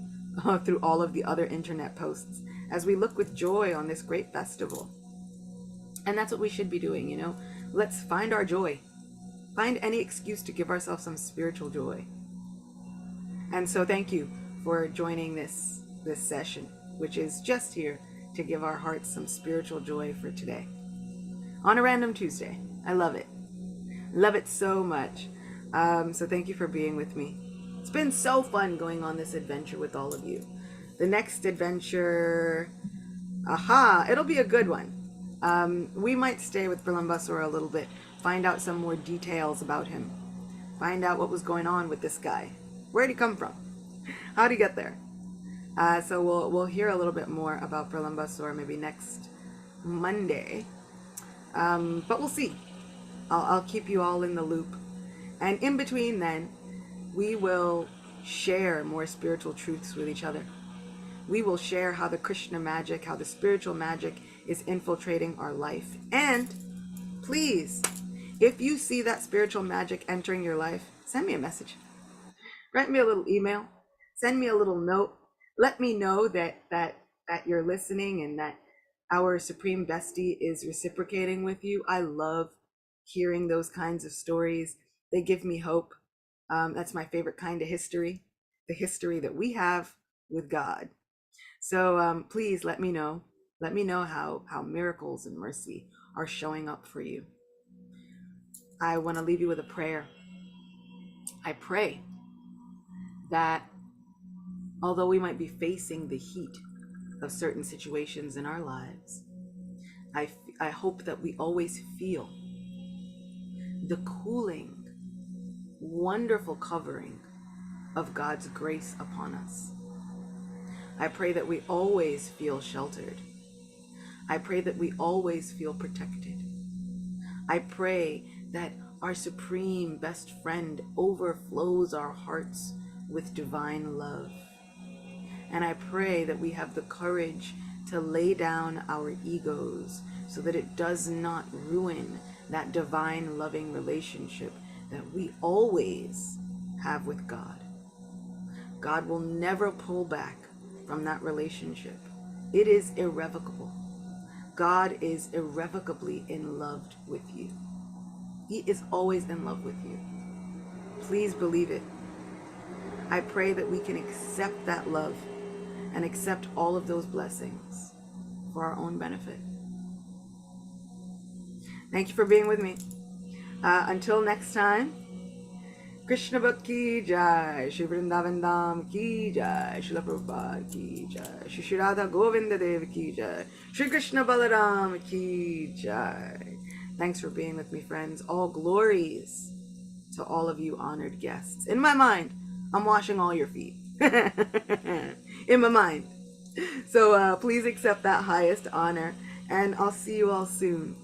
all of the other internet posts as we look with joy on this great festival. And that's what we should be doing, Let's find our joy. Find any excuse to give ourselves some spiritual joy. And so thank you for joining this session, which is just here to give our hearts some spiritual joy for today. On a random Tuesday. I love it. Love it so much. So thank you for being with me. It's been so fun going on this adventure with all of you. The next adventure, it'll be a good one. We might stay with Pralambasura a little bit, find out some more details about him, find out what was going on with this guy. Where'd he come from? How'd he get there? So we'll hear a little bit more about Pralambasura maybe next Monday. But we'll see. I'll keep you all in the loop. And in between then, we will share more spiritual truths with each other. We will share how the Krishna magic, how the spiritual magic is infiltrating our life. And please, if you see that spiritual magic entering your life, send me a message. Write me a little email. Send me a little note. Let me know that you're listening and that our Supreme Bestie is reciprocating with you. I love hearing those kinds of stories. They give me hope. That's my favorite kind of history, the history that we have with God. So please let me know. Let me know how miracles and mercy are showing up for you. I want to leave you with a prayer. I pray that although we might be facing the heat of certain situations in our lives, I hope that we always feel the cooling, wonderful covering of God's grace upon us. I pray that we always feel sheltered. I pray that we always feel protected. I pray that our supreme best friend overflows our hearts with divine love. And I pray that we have the courage to lay down our egos so that it does not ruin that divine loving relationship that we always have with God. God will never pull back from that relationship. It is irrevocable. God is irrevocably in love with you. He is always in love with you. Please believe it. I pray that we can accept that love and accept all of those blessings for our own benefit. Thank you for being with me. Until next time, Krishna Bhakti Jai, Shri Vrindavan Dham Ki Jai, Shri Prabhupada Ki Jai, Shri Radha Govinda Dev Ki Jai, Shri Krishna Balarama Ki Jai. Thanks for being with me, friends. All glories to all of you honored guests. In my mind, I'm washing all your feet. In my mind. So please accept that highest honor, and I'll see you all soon.